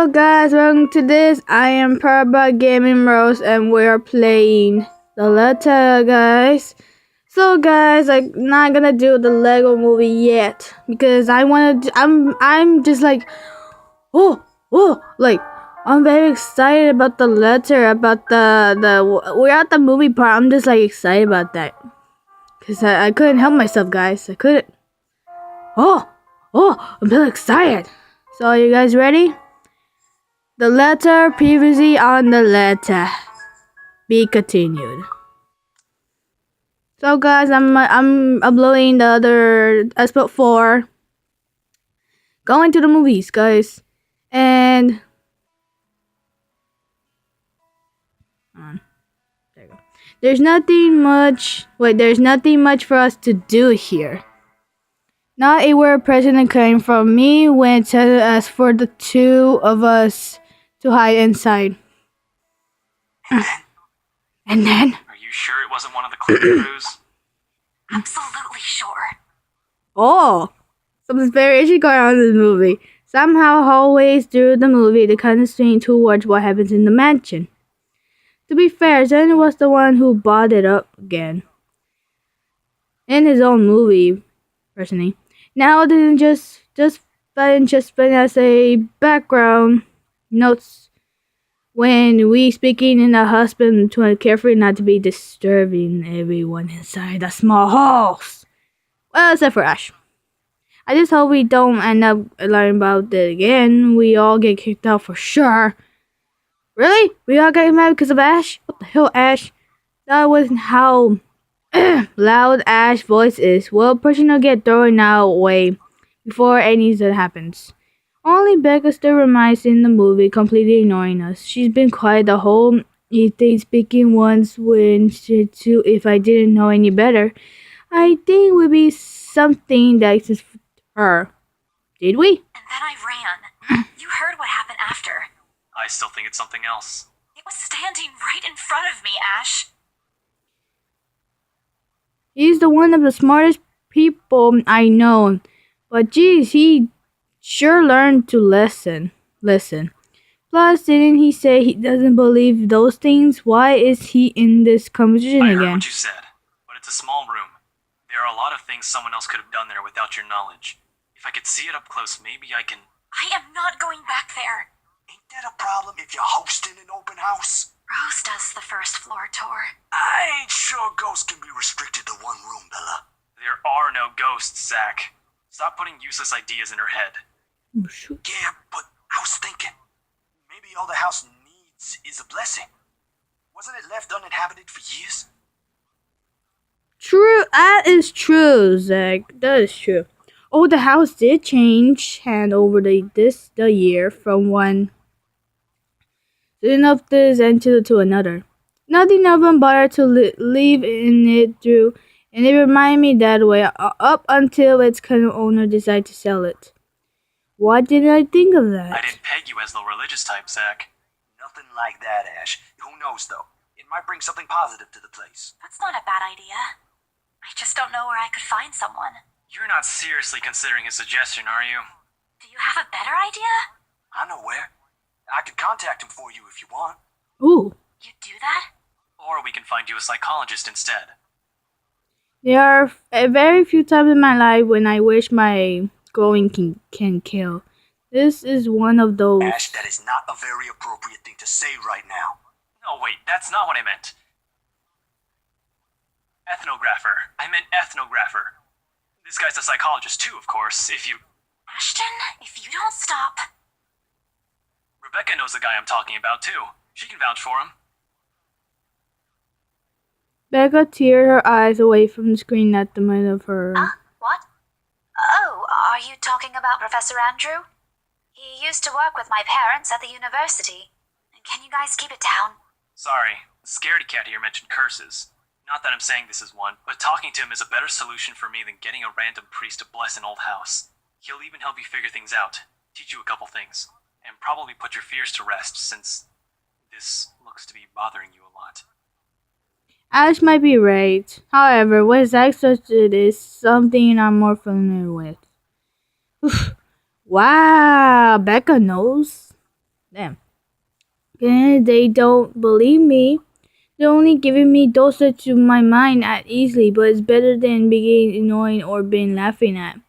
Guys, welcome to this. I am Parba Gaming Rose and we are playing the LeTTeR, guys. So guys, I'm not gonna do the Lego movie yet because I'm just like like I'm very excited about the LeTTeR, about the we're at the movie part. I'm just like excited about that because I couldn't help myself, guys. I couldn't. I'm really excited. So are you guys ready? The LeTTeR previously on the LeTTeR. Be continued. So guys, I'm uploading the other episode 4. Going to the movies, guys. And there you go. There's nothing much for us to do here. Not a word president came from me when it said us for the two of us to hide inside. And then? Are you sure it wasn't one of the cleaning crews? Absolutely sure. Oh, something's very interesting going on in the movie. Somehow, always through the movie, they kind of swing towards what happens in the mansion. To be fair, Zen was the one who bought it up again. In his own movie, personally. Now, didn't just been as a background notes when we speaking in the husband to carefully not to be disturbing everyone inside the small halls. Well, except for Ash. I just hope we don't end up learning about it again. We all get kicked out for sure. Really? We all got mad because of Ash? What the hell, Ash? That wasn't how loud Ash's voice is. Well, person will get thrown away before anything happens. Only Becca still remains in the movie, completely ignoring us. She's been quiet the whole thing, speaking once when she too. If I didn't know any better, I think it would be something that exists for her. Did we? And then I ran. You heard what happened after. I still think it's something else. It was standing right in front of me, Ash. He's the one of the smartest people I know. But geez, he sure learned to listen. Plus, didn't he say he doesn't believe those things? Why is he in this conversation I again? heard what you said, but it's a small room. There are a lot of things someone else could have done there without your knowledge. If I could see it up close, maybe I can... I am not going back there. Ain't that a problem if you're hosting an open house? Rose does the first floor tour. I ain't sure ghosts can be restricted to one room, Bella. There are no ghosts, Zach. Stop putting useless ideas in her head. Oh, shoot. Yeah, but I was thinking, maybe all the house needs is a blessing. Wasn't it left uninhabited for years? True, that is true, Zach. That is true. Oh, the house did change hand over the year from one soon of this and to another. Nothing of them bothered to leave in it through, and it reminded me that way up until its current owner decided to sell it. Why didn't I think of that? I didn't peg you as the religious type, Zach. Nothing like that, Ash. Who knows, though? It might bring something positive to the place. That's not a bad idea. I just don't know where I could find someone. You're not seriously considering his suggestion, are you? Do you have a better idea? I know where. I can contact him for you if you want. Ooh. You'd do that? Or we can find you a psychologist instead. There are very few times in my life when I wish my going can kill. This is one of those. Ash, that is not a very appropriate thing to say right now. No, wait, that's not what I meant. Ethnographer. I meant ethnographer. This guy's a psychologist too, of course, if you... Ashton, if you don't stop... Rebecca knows the guy I'm talking about too. She can vouch for him. Becca teared her eyes away from the screen at the moment of her. What? Oh, are you talking about Professor Andrew? He used to work with my parents at the university. Can you guys keep it down? Sorry, the scaredy cat here mentioned curses. Not that I'm saying this is one, but talking to him is a better solution for me than getting a random priest to bless an old house. He'll even help you figure things out, teach you a couple things, and probably put your fears to rest since this looks to be bothering you a lot. Ash might be right. However, what Zach suggested is something I'm more familiar with. Wow, Becca knows. Damn. And they don't believe me. They're only giving me dosage to my mind at easily, but it's better than being annoying or being laughing at.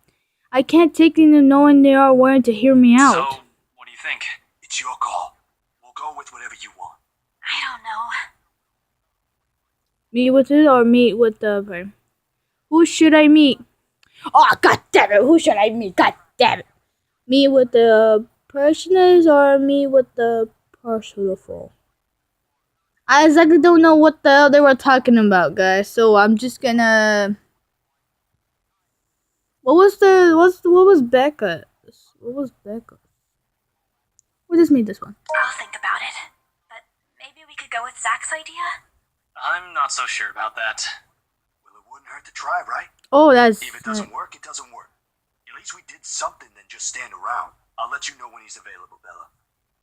I can't take in the knowing they are willing to hear me out. So, what do you think? It's your call. We'll go with whatever you want. I don't know. Meet with it or meet with the... Who should I meet? Oh, god damn it! Who should I meet? God damn it! Meet with the personers or meet with the personal? I exactly don't know what the hell they were talking about, guys. So I'm just gonna... What was Becca? What was Becca? We'll just meet this one. I'll think about it. But maybe we could go with Zach's idea? I'm not so sure about that. Well, it wouldn't hurt to try, right? Oh, that's... If it doesn't work, it doesn't work. At least we did something than just stand around. I'll let you know when he's available, Bella.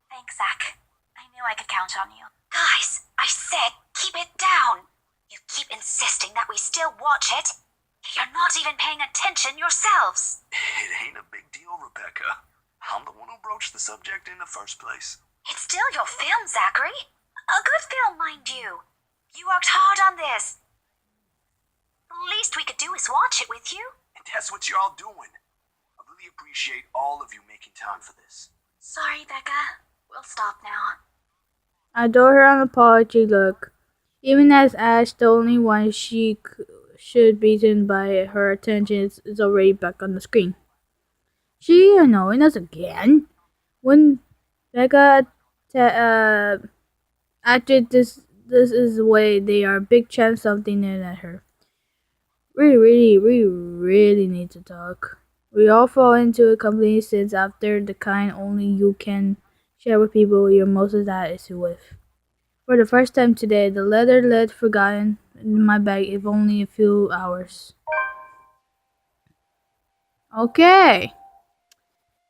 Thanks, Zach. I knew I could count on you. Guys, I said keep it down. You keep insisting that we still watch it. You're not even paying attention yourselves. It ain't a big deal, Rebecca. I'm the one who broached the subject in the first place. It's still your film, Zachary. A good film, mind you. You worked hard on this. The least we could do is watch it with you. And that's what you're all doing. I really appreciate all of you making time for this. Sorry, Becca. We'll stop now. I adore her an apology look. Even as Ash, the only one she should be seen by her attention is already back on the screen. She annoying us again. When Becca acted this is the way they are big chance something in at her. We really need to talk. We all fall into a complete sense after the kind only you can share with people you're most at issue with. For the first time today, the letter led forgotten in my bag if only a few hours. Okay.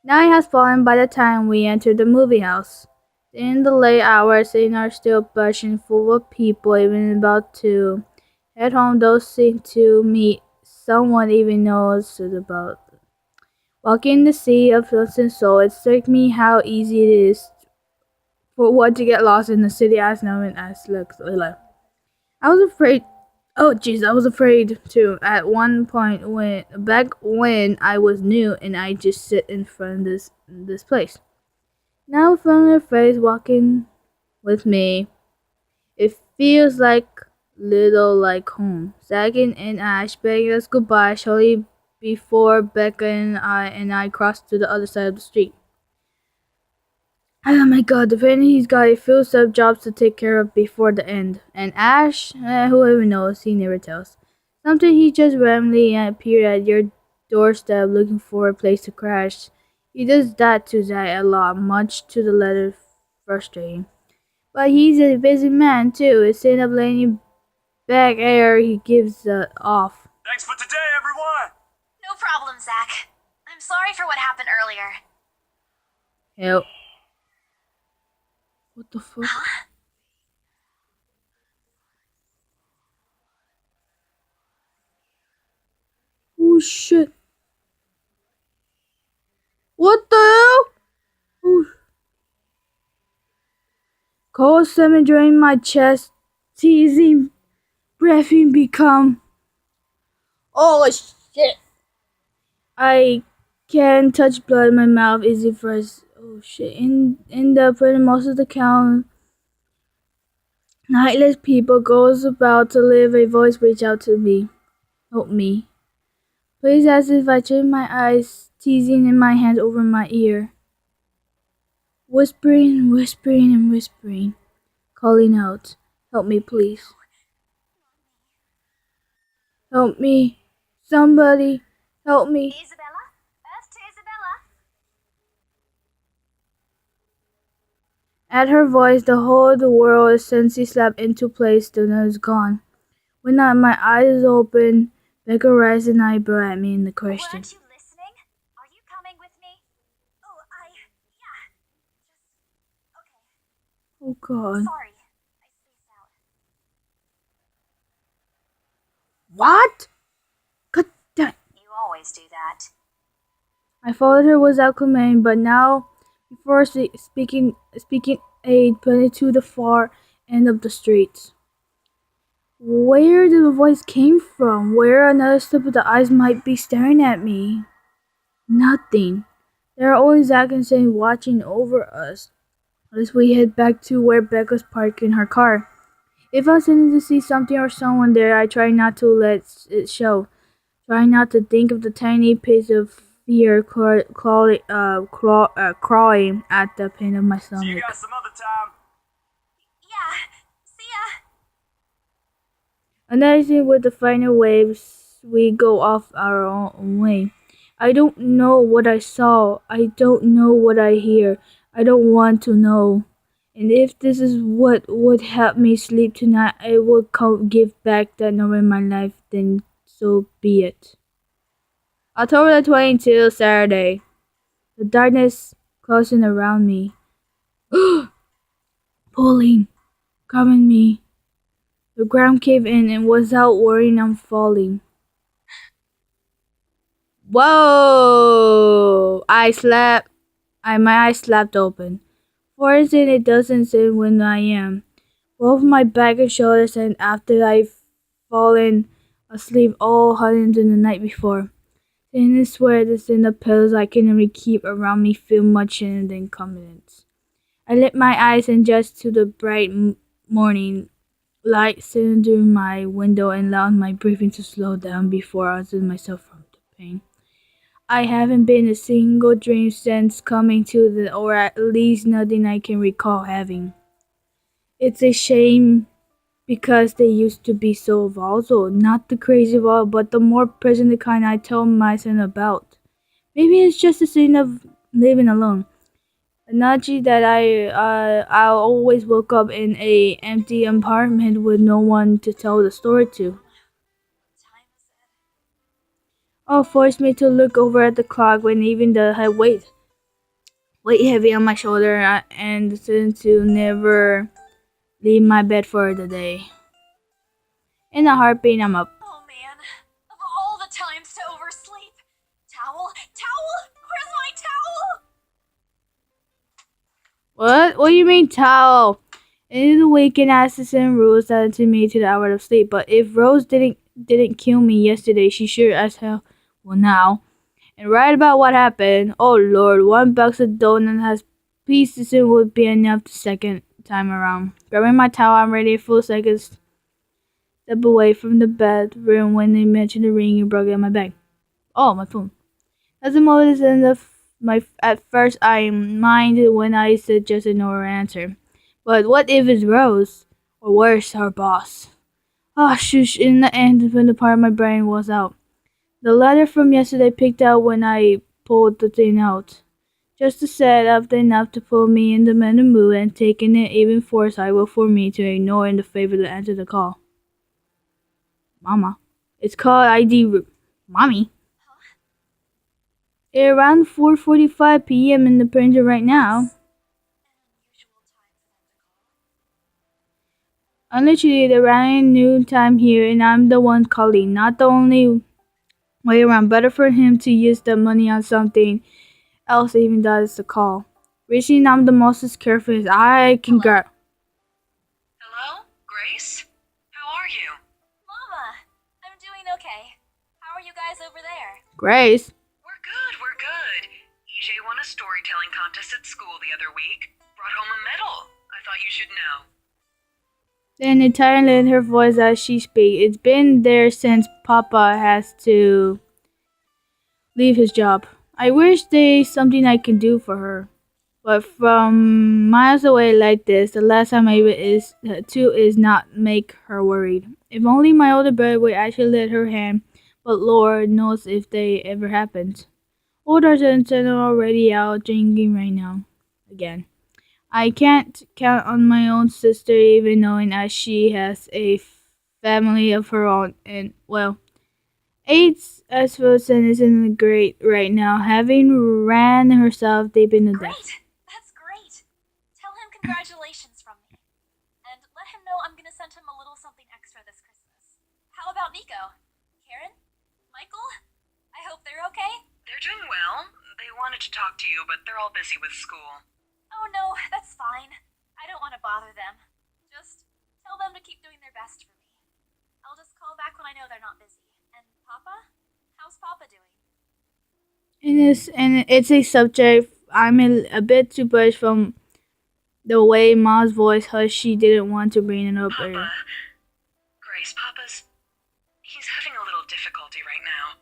Night has fallen by the time we enter the movie house. In the late hours, in are still buzzing full of people, even about to head home. Those seem to meet someone even knows about. Walking in the sea of innocent soul, it struck me how easy it is for one to get lost in the city as known as LeTTeR. I was afraid. Oh jeez, I was afraid too. At one point, back when I was new and I just sit in front of this place. Now, familiar face walking with me, it feels little like home. Zach and Ash begging us goodbye shortly before Becca and I crossed to the other side of the street. Oh my god, depending he's got a few sub jobs to take care of before the end. And Ash, whoever knows, he never tells. Something he just randomly appeared at your doorstep looking for a place to crash. He does that to Zach a lot, much to the letter frustrating. But he's a busy man too. Instead of letting back air he gives off. Thanks for today, everyone! No problem, Zach. I'm sorry for what happened earlier. Help. What the fuck? Huh? Oh shit. What the hell? Ooh. Cold stomach drain my chest, teasing, breathing become. Oh shit! I can touch blood in my mouth, easy first. Oh shit! In the putting most of the count. Nightless people goes about to live. A voice reach out to me. Help me. Please, as if I train my eyes, teasing in my hand over my ear. Whispering, whispering, and whispering. Calling out. Help me, please. Help me. Somebody. Help me. Isabella? Earth to Isabella? At her voice, the whole of the world suddenly slapped into place. The noise gone. When my eyes open, Becca raised an eyebrow at me in the question. Weren't you listening? Are you coming with me? Oh, yeah. Okay. Oh God. Sorry. I spaced out. What? God damn. You always do that. I followed her without commenting, but now before speaking aid pointed to the far end of the street. Where did the voice came from? Where another step of the eyes might be staring at me? Nothing. There are only Zach and Shane watching over us as we head back to where Beck was parking her car. If I was intending to see something or someone there, I try not to let it show. Try not to think of the tiny piece of fear crawling at the pit of my See you stomach. guys some other time. Yeah, see ya. Another thing with the final waves, we go off our own way. I don't know what I saw. I don't know what I hear. I don't want to know. And if this is what would help me sleep tonight, I will give back that number in my life, then so be it. October the 22nd, Saturday. The darkness closing around me. Pulling, covering me. The ground caved in and without worrying I'm falling. Whoa! My eyes slapped open. For a instant it doesn't sit when I am. Both my back and shoulders and after I've fallen asleep all hunted the night before. Then I swear this in the pillows I can only keep around me feel much than confidence. I lit my eyes and just to the bright morning light sitting through my window and allowed my breathing to slow down before I was myself from the pain. I haven't been a single dream since coming to the, or at least nothing I can recall having. It's a shame because they used to be so volatile, not the crazy volatile, but the more present kind I tell myself about. Maybe it's just a sin of living alone. A nudge that I always woke up in a empty apartment with no one to tell the story to. Time is it? Oh, forced me to look over at the clock when even the head weight heavy on my shoulder and decided to never leave my bed for the day. In a heartbeat, I'm up. Oh man, of all the times to oversleep. Towel? Towel? Where's my towel? What? What do you mean, towel? In the weekend, assistant Rose said to me to the hour of sleep. But if Rose didn't kill me yesterday, she sure as hell will now. And right about what happened, oh lord, one box of donut has pieces and would be enough the second time around. Grabbing my towel, I'm ready for seconds. Step away from the bedroom when they mentioned the ring and broke out my bag. Oh, my phone. As a moment in my at first I minded when I said just ignore her answer. But what if it's Rose? Or worse, our boss? Ah, shush, in the end when the part of my brain was out. The letter from yesterday picked out when I pulled the thing out. Just to set up enough to put me in the mental mood and taking it even foresight for me to ignore in the favor to answer the call. Mama. It's called ID. Mommy. It's around 4:45 p.m. in the printer right now. An unusual time for them to call. I'm literally around noon time here, and I'm the one calling. Not the only way around. Better for him to use the money on something else, even though it's a call. Wishing I'm the most careful as I can grab. Hello? Grace? How are you? Mama, I'm doing okay. How are you guys over there? Grace. We're good, we're good. EJ won a storytelling contest at school the other week. Brought home a medal. I thought you should know. Then entirely in her voice as she speaks. It's been there since Papa has to leave his job. I wish there's something I can do for her. But from miles away like this, the last time I is to is not make her worried. If only my older brother would actually let her hand, but Lord knows if they ever happened. Older than already out drinking right now. Again. I can't count on my own sister even knowing as she has a family of her own and well AIDS as Wilson isn't great right now, having ran herself deep into death. Great! That's great! Tell him congratulations from me. And let him know I'm gonna send him a little something extra this Christmas. How about Nico? Karen? Michael? I hope they're okay? They're doing well. They wanted to talk to you, but they're all busy with school. Oh no, that's fine. I don't want to bother them. Just tell them to keep doing their best for me. I'll just call back when I know they're not busy. And Papa? How's Papa doing? And it's a subject I'm a bit too brushed from the way Ma's voice hushed. She didn't want to bring it up earlier. Papa. Grace, he's having a little difficulty right now.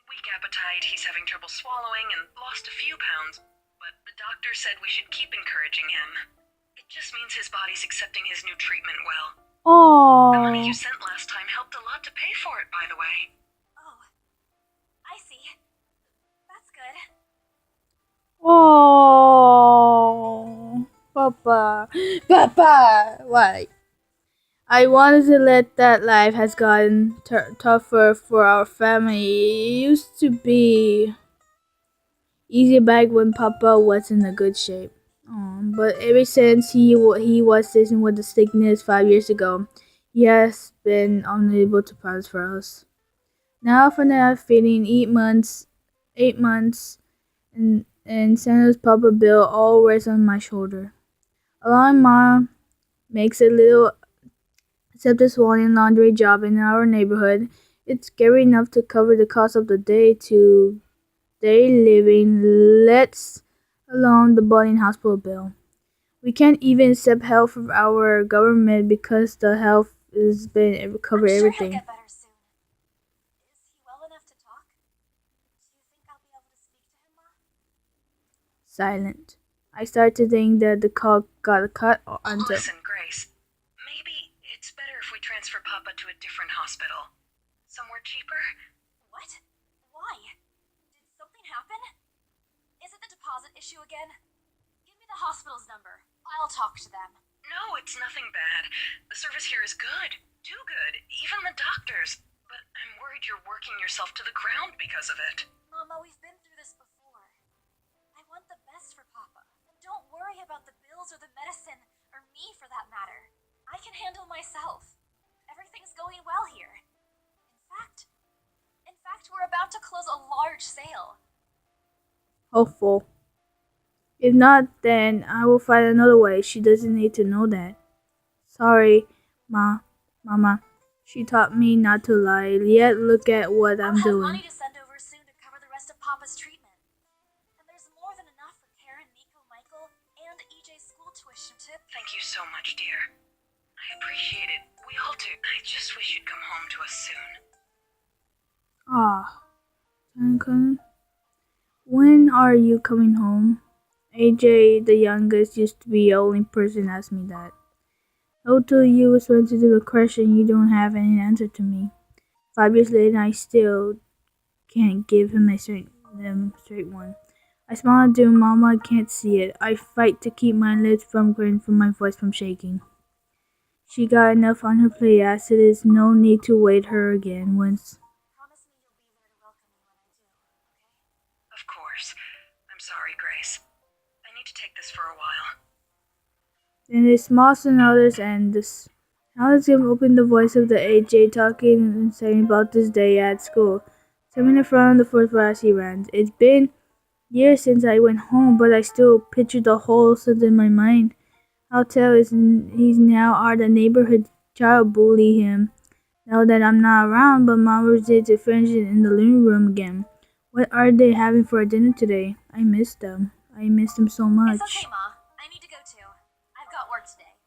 Weak appetite, he's having trouble swallowing, and lost a few pounds. But the doctor said we should keep encouraging him. It just means his body's accepting his new treatment well. The money you Oh, sent last time helped a lot to pay for it, by the way. Oh, I see. That's good. oh, Papa, why? I wanted to let that life has gotten tougher for our family. It used to be easy back when Papa was in a good shape. But ever since he was sitting with the sickness 5 years ago, he has been unable to provide for us. Now for now, feeding 8 months, and Santa's Papa bill all rests on my shoulder. Allowing Mom makes a little except this one laundry job in our neighborhood. It's scary enough to cover the cost of the day living, let's alone the boarding hospital bill. We can't even accept help from our government because the health has been cover I'm sure everything. he'll get better soon. Is he well enough to talk? Do you think I'll be able to speak to him, Ma? Silent. I start to think that the call got cut onto. Listen, Grace. Maybe it's better if we transfer Papa to a different hospital. Somewhere cheaper? What? Why? Did something happen? Is it the deposit issue again? Give me the hospital's number. I'll talk to them. No, it's nothing bad. The service here is good. Too good. Even the doctors. But I'm worried you're working yourself to the ground because of it. Mama, we've been through this before. I want the best for Papa. And don't worry about the bills or the medicine, or me for that matter. I can handle myself. Everything's going well here. In fact, we're about to close a large sale. Hopeful. If not, then I will find another way. She doesn't need to know that. Sorry, Mama. She taught me not to lie. Yet look at what I'll I'm have doing. money to send over soon to cover the rest of Papa's treatment. And there's more than enough for Karen, Nico, Michael, and EJ's school tuition tip. Thank you so much, dear. I appreciate it. We all do. I just wish you'd come home to us soon. Duncan, when are you coming home? AJ, the youngest, used to be the only person to ask me that. How till you was went to do a question, you don't have any answer to me. 5 years later, I still can't give him a straight one. I smile at Mama can't see it. I fight to keep my lips from grin from my voice from shaking. She got enough on her plate as it is no need to wait her again once. Promise me you'll be there to welcome me when I do, okay? Of course. I'm sorry, Grace. I need to take this for a while. Then the smalls and others and this. Now let's open the voice of the AJ talking and saying about this day at school. Sitting in front of the fourth floor as he ran. It's been years since I went home, but I still picture the whole sentence in my mind. I'll tell he's now are the neighborhood child bully him. Now that I'm not around, but Mom visits a friend in the living room again. What are they having for dinner today? I miss them. I miss them so much. It's okay, Ma. I need to go too. I've got work today.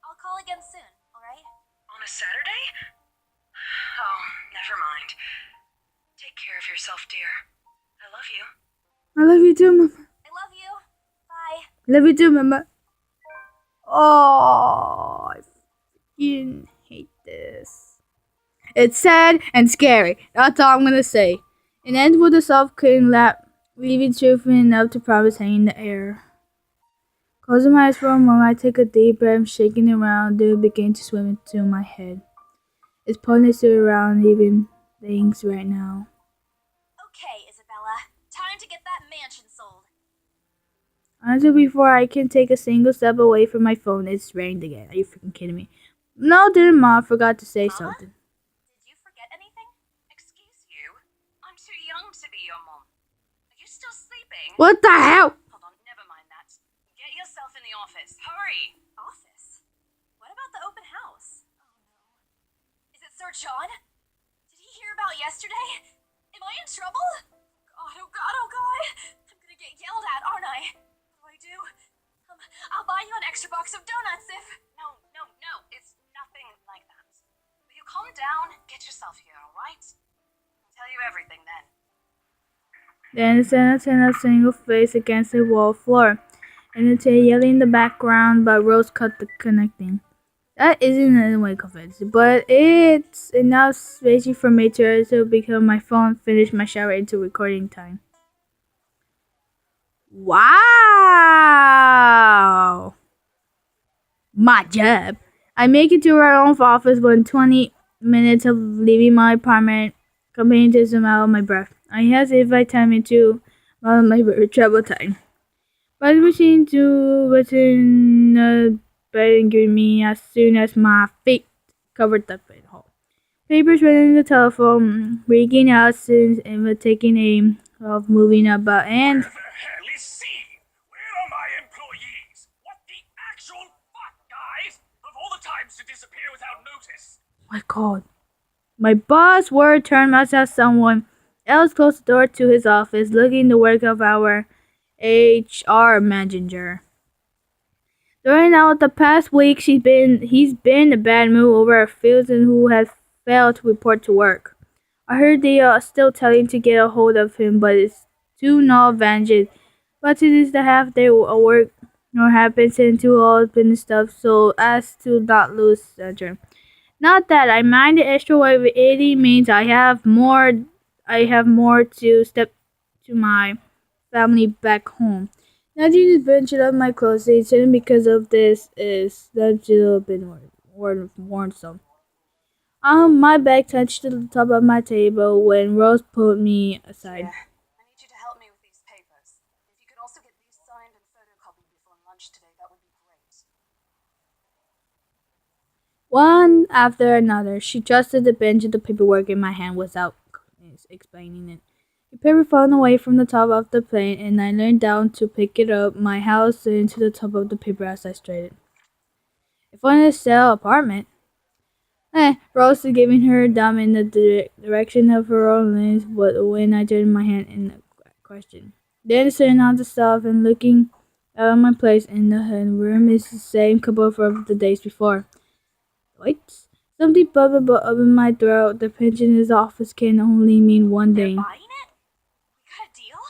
I'll call again soon, alright? On a Saturday? Oh, never mind. Take care of yourself, dear. I love you. I love you too, Mama. I love you. Bye. Love you too, Mama. Oh, I freaking hate this. It's sad and scary. That's all I'm gonna say. It ends with a soft-cutting lap, leaving truthful enough to promise hanging in the air. Closing my eyes for a moment, I take a deep breath, shaking around, then it begin to swim into my head. It's pointless to around even things right now. Okay, Isabella. Time to get that mansion sold. Until before I can take a single step away from my phone, it's rained again. Are you freaking kidding me? No, didn't Mom forgot to say Mama? something. Did you forget anything? Excuse you? I'm too young to be your mom. Are you still sleeping? What the hell? Hold on, never mind that. Get yourself in the office. Hurry! Office? What about the open house? Oh no. Is it Sir John? Did he hear about yesterday? Am I in trouble? God, oh God, oh God! I'm gonna get yelled at, aren't I? What do I do? I'll buy you an extra box of donuts if... No, no, no. It's nothing like that. Will you calm down? Get yourself here, alright? I'll tell you everything then. Then Santa turned a single face against the wall floor, and LeTTeR yelling in the background, but Rose cut the connecting. That isn't in any way convincing, but it's enough spacey for me to also become my phone, finish my shower into recording time. Wow! My job. I make it to our own office within 20 minutes of leaving my apartment, comparing to some out of my breath. I hesitate if I time it to my travel time. But machine to within the bed and give me as soon as my feet covered the bed hole. Papers running the telephone, breaking out since taking aim of moving about and Where the hell is C? Where are my employees? What the actual fuck, guys? Of all the times to disappear without notice. my god. My boss word turned us as someone else closed the door to his office, looking the work of our HR manager. During out the past week, he's been in a bad mood over a Filson who has failed to report to work. I heard they are still telling to get a hold of him, but it's to no advantage. But it is to have their work nor have been sent to all business stuff so as to not lose center. Not that I mind the extra work, but it means I have more to step to my family back home. Nothing is ventured of my clothes, and because of this is that little bit worn some. My bag touched the top of my table when Rose pulled me aside. Yeah. I need you to help me with these papers. If you could also get these signed and photocopied before lunch today, that would be great. One after another, she trusted the bench of the paperwork in my hand without explaining it. The paper fell away from the top of the plane, and I leaned down to pick it up. My house into the top of the paper as I straightened. If I wanted to sell apartment. Rose is giving her thumb in the direction of her own lens, but when I turned my hand in the question. Then turning on the stuff and looking out of my place in the room is the same couple of the days before. Wait, something bubbled up in my throat. The pension in his office can only mean one thing. Buying it? We got a deal?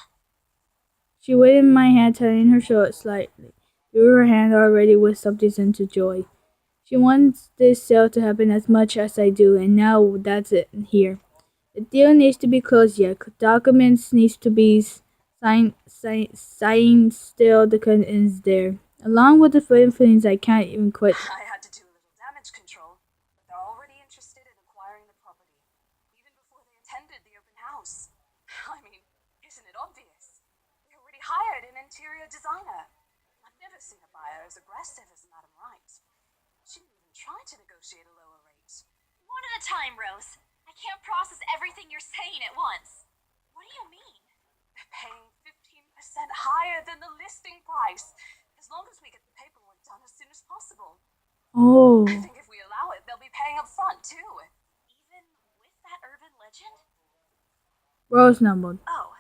She waited in my hand, turning her shoulders slightly, through her hand already with something into joy. She wants this sale to happen as much as I do, and now that's it here. The deal needs to be closed yet. Documents needs to be signed still. The curtain is there. Along with the feelings I can't even quit. I had to do a little damage control, but they're already interested in acquiring the property, even before they attended the open house. I mean, isn't it obvious? They already hired an interior designer. I've never seen a buyer as aggressive as Madam Wright. She didn't even try to negotiate a lower rate. One at a time, Rose. I can't process everything you're saying at once. What do you mean? They're paying 15% higher than the listing price, as long as we get the paperwork done as soon as possible. Oh. I think if we allow it, they'll be paying up front, too. Even with that urban legend? Rose numbered. Oh,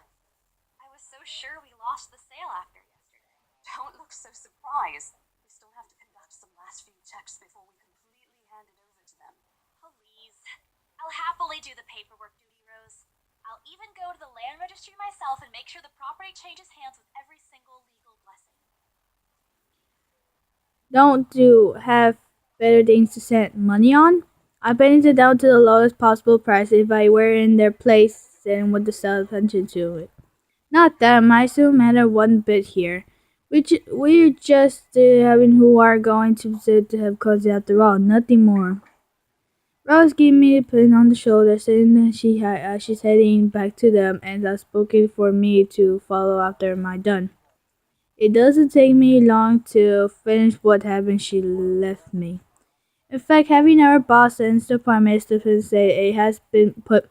I was so sure we lost the sale after yesterday. Don't look so surprised. We still have to conduct some last few checks before we completely hand it over to them. Please. I'll happily do the paperwork duty, Rose. I'll even go to the land registry myself and make sure the property changes hands with every single legal blessing. Don't you have better things to spend money on? I paid it down to the lowest possible price if I were in their place and would sell attention to it. Not that it might still matter one bit here. We're just having who are going to have caused it after all, nothing more. Rose gave me a pin on the shoulder, saying that she's heading back to them, and that's spoken for me to follow after my done. It doesn't take me long to finish what happened. She left me. In fact, having our boss and the prime minister say it has been put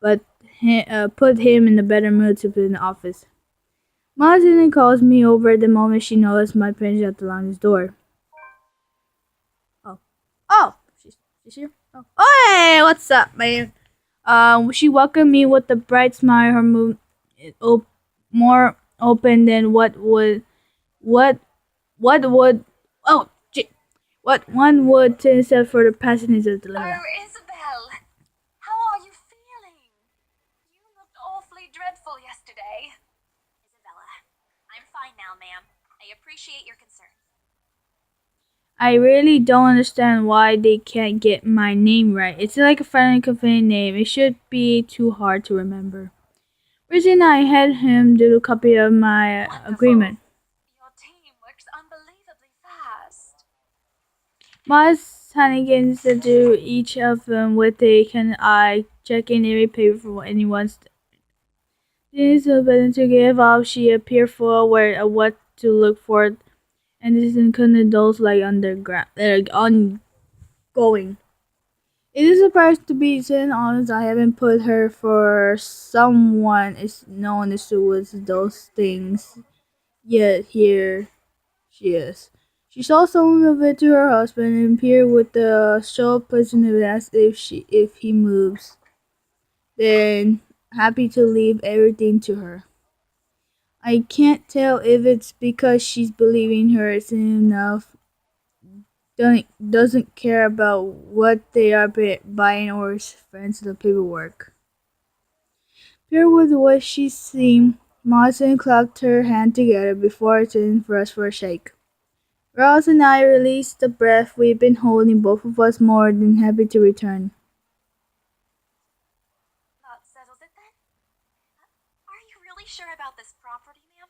him in a better mood to be in the office. Martin calls me over the moment she knows my parents at the lounge door. Oh. Oh! She's here? Oh. Oh, hey! What's up, man? She welcomed me with a bright smile, her mood more open than what would oh gee, what one would except for the passengers of the limo. Oh, Isabel! How are you feeling? You looked awfully dreadful yesterday. Isabella, I'm fine now, ma'am. I appreciate your concern. I really don't understand why they can't get my name right. It's like a friendly, convenient name. It should be too hard to remember. Recently, I had him do a copy of my Wonderful. agreement. Your team works unbelievably fast. Must Hannigan's to do each of them with a can I check in every paper for anyone's things better to give up. She appeared full aware of what to look for, and this included those like underground, ongoing. It is a surprise to be sitting honest. I haven't put her for someone is known as to was those things. Yet here she is. She saw some of it to her husband and appeared with the show positive as if he moves, then happy to leave everything to her. I can't tell if it's because she's believing her isn't enough, doesn't care about what they are buying or is friends the paperwork. Pure with what she seemed, Martin clapped her hand together before sitting for us for a shake. Ross and I released the breath we've been holding, both of us more than happy to return. That settles it then? Are you really sure about this property, ma'am?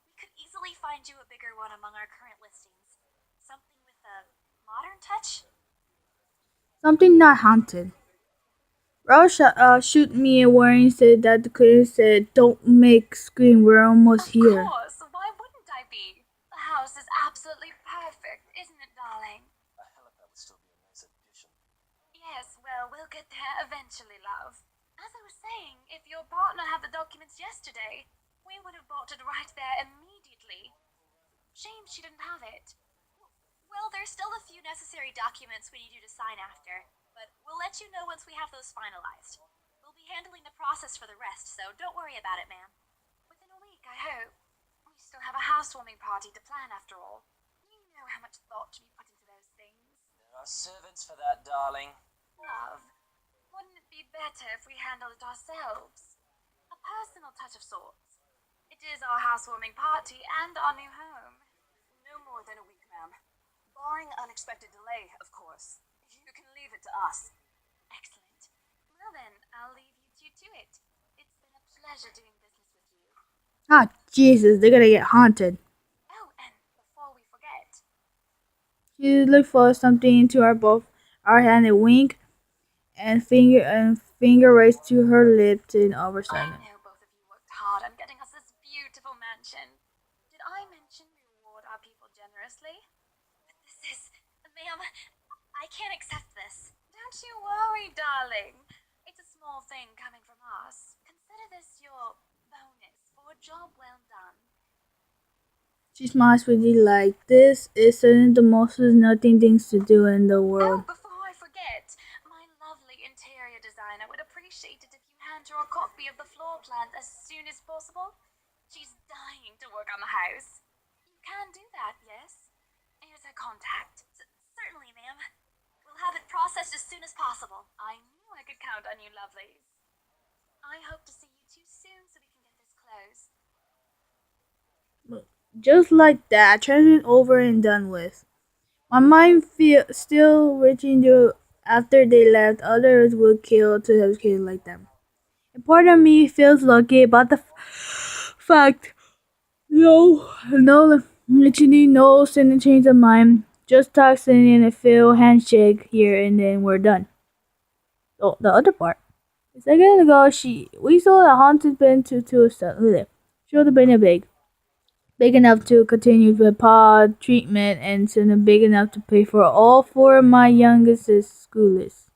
We could easily find you a bigger one among our current listings. Something with a modern touch? Something not haunted. Ross shoot me a warning, said that the cleaner said, "Don't make scream, we're almost here." Of course, why wouldn't I be? The house is absolutely perfect, isn't it, darling? A helipad would still be a nice addition. Yes, well, we'll get there eventually, love. As I was saying, if your partner had the documents yesterday, we would have bought it right there immediately. Shame she didn't have it. Well, there's still a few necessary documents we need you to sign after, but we'll let you know once we have those finalized. We'll be handling the process for the rest, so don't worry about it, ma'am. Within a week, I hope. We still have a housewarming party to plan, after all. You know how much thought should be put into those things. There are servants for that, darling. Love, wouldn't it be better if we handled it ourselves? A personal touch of sorts. It is our housewarming party and our new home. No more than a week, ma'am. Barring unexpected delay, of course. You can leave it to us. Excellent. Well then, I'll leave you two to it. It's been a pleasure doing business with you. Ah, Jesus, they're gonna get haunted. Oh, and before we forget, She looked for something into our hand and wink and finger raised to her lips in I oversilent. know both of you worked hard on getting us this beautiful mansion. Did I mention we reward our people generously? But this is, ma'am, I can't accept this. Don't you worry, darling. It's a small thing coming from us. Consider this your bonus for a job well done. She smiles with delight. This is certainly the most nothing things to do in the Oh, world. before I forget, my lovely interior designer would appreciate it if you hand her a copy of the floor plans as soon as possible. She's dying to work on the house. You can do that, yes? Here's her contact. Certainly, ma'am. We'll have it processed as soon as possible. I knew I could count on you, lovelies. I hope to see you two soon so we can get this closed. Just like that, transferred over and done with. My mind still reaching to after they left, others would kill to have kids like them. And part of me feels lucky about the fact. Literally no sudden change of mind. Just toxin and a fail handshake here and then we're done. Oh, the other part. A second ago, we saw a haunted pen to a should have been a big enough to continue the pod treatment and soon big enough to pay for all four of my youngest's schoolers.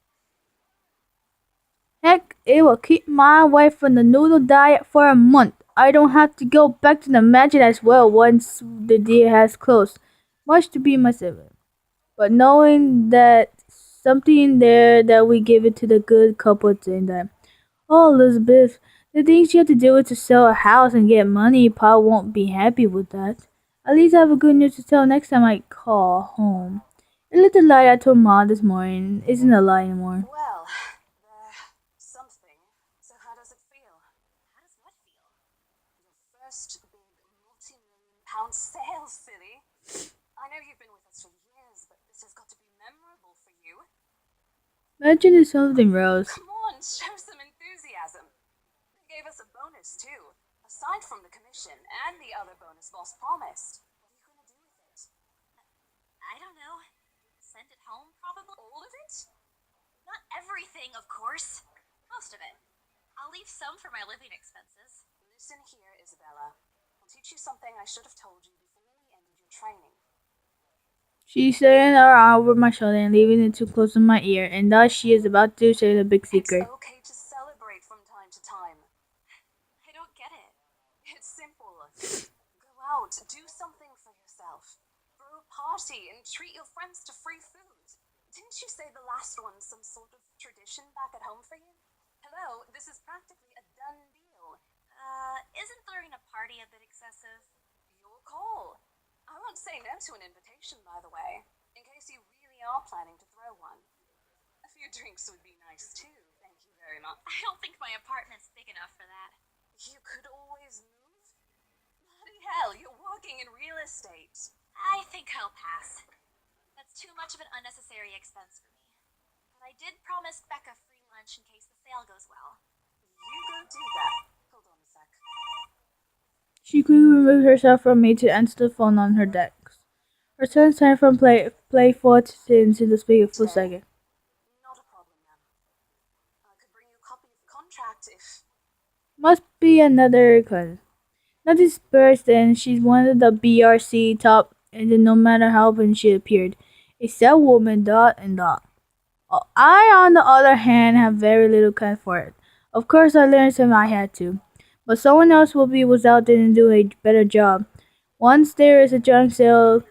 Heck, it will keep my wife from the noodle diet for a month. I don't have to go back to the mansion as well once the deal has closed. Much to be myself. But knowing that something in there that we give it to the good couple in that. Oh, Elizabeth, the things you have to do is to sell a house and get money. Pa won't be happy with that. At least I have a good news to tell next time I call home. A little lie I told Ma this morning isn't a lie anymore. Well, something. So how does it feel? How does what feel? Your first big multi-million-pound sale, silly. I know you've been with us for years, but this has got to be memorable for you. Mention is something, Rose. Come on, show some enthusiasm. They gave us a bonus too, aside from the commission and the other bonus boss promised. What are you gonna do with it? I don't know. Send it home, probably? All of it? Not everything, of course. Most of it. I'll leave some for my living expenses. Listen here, Isabella. I'll teach you something I should have told you before we ended your training. She's saying her arm over my shoulder and leaving it too close to my ear, and thus she is about to say the big secret. It's okay to celebrate from time to time. I don't get it. It's simple. Go out, do something for yourself. Throw a party and treat your friends to free food. Didn't you say the last one's some sort of tradition back at home for you? Hello, this is practically a done deal. Isn't throwing a party a bit excessive? Your call. I won't say no to an invitation, by the way, in case you really are planning to throw one. A few drinks would be nice too, thank you very much. I don't think my apartment's big enough for that. You could always move. Bloody hell, you're working in real estate. I think I'll pass. That's too much of an unnecessary expense for me. But I did promise Becca free lunch in case the sale goes well. You go do that. Hold on a sec. She quickly removed herself from me to answer the phone on her desk. Her son turned from playful to into the speaker for a second. Not a problem, ma'am. I could bring you a copy of the contract if... Must be another cousin. Not dispersed, and she's one of the BRC top, and then no matter how often she appeared, a sad woman, dot and dot. I, on the other hand, have very little kind for it. Of course, I learned some I had to, but someone else will be without it and do a better job. Once there is a junk sale,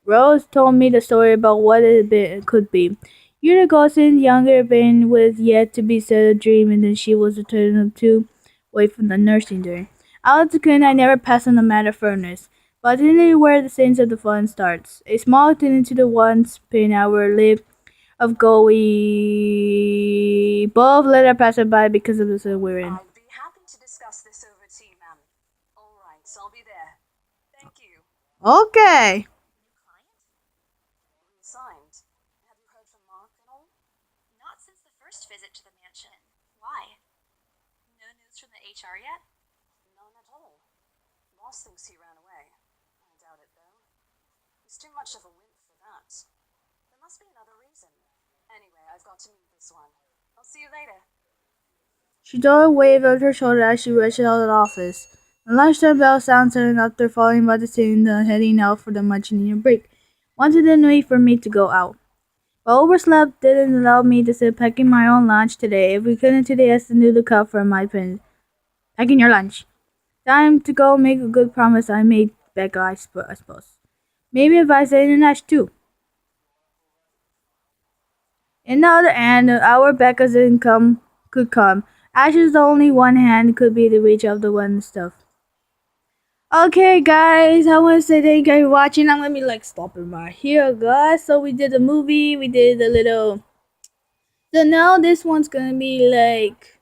Rose told me the story about what it could be. Years ago, since younger been with yet to be said a dream, and then she was returned to away from the nursing during. Out of the I never passed on the matter furnace, but this is where the sense of the fun starts. A small tin into the once pin our lip of go we both let her pass by because of the sun we're in. I'd be happy to discuss this over tea, ma'am. Alright, I'll be there. Thank you. Okay. New client? Signed. Have you heard from Mark at all? Not since the first visit to the mansion. Why? No news from the HR yet? None at all. Boss thinks he ran away. I doubt it, though. He's too much of a wimp for that. There must be another reason. Anyway, I've got to meet this one. I'll see you later. She threw a wave over her shoulder as she rushed out of the office. The lunchtime bell sounded turning after falling by the scene and heading out for the much-needed break. Wanted to wait for me to go out. But overslept didn't allow me to sit packing my own lunch today. If we couldn't today, I still knew the cup for my pen. Packing your lunch. Time to go make a good promise I made Becca, I suppose. Maybe advise the internet too. In the other hand, our Becca's income could come. Ashes the only one hand could be the reach of the one stuff. Okay, guys, I want to say thank you for watching. I'm gonna be like stopping right here, guys. So we did the movie, we did a little. So now this one's gonna be like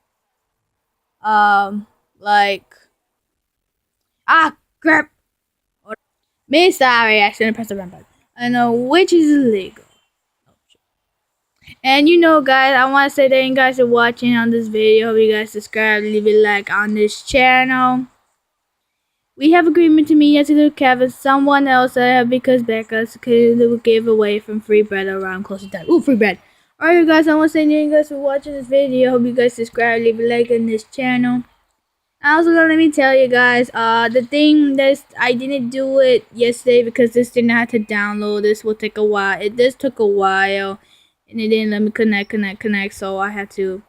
crap. Me sorry, I accidentally pressed the wrong button. I know which is illegal. And you know, guys, I want to say thank you guys for watching on this video. Hope you guys subscribe, leave a like on this channel. We have agreement to meet yesterday with Kevin, someone else because Becca's kid gave away from free bread around closing time. Ooh, free bread. Alright, you guys, I want to say thank you guys for watching this video. Hope you guys subscribe, leave a like on this channel. Also, let me tell you guys, the thing that I didn't do it yesterday because this didn't have to download. This will take a while. This took a while, and it didn't let me connect. So I had to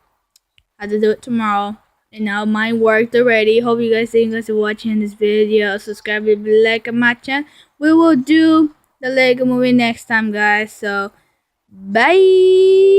do it tomorrow. And now mine worked already. Hope you guys thank you guys for watching this video. Subscribe if you like my channel. We will do the Lego movie next time, guys. So bye.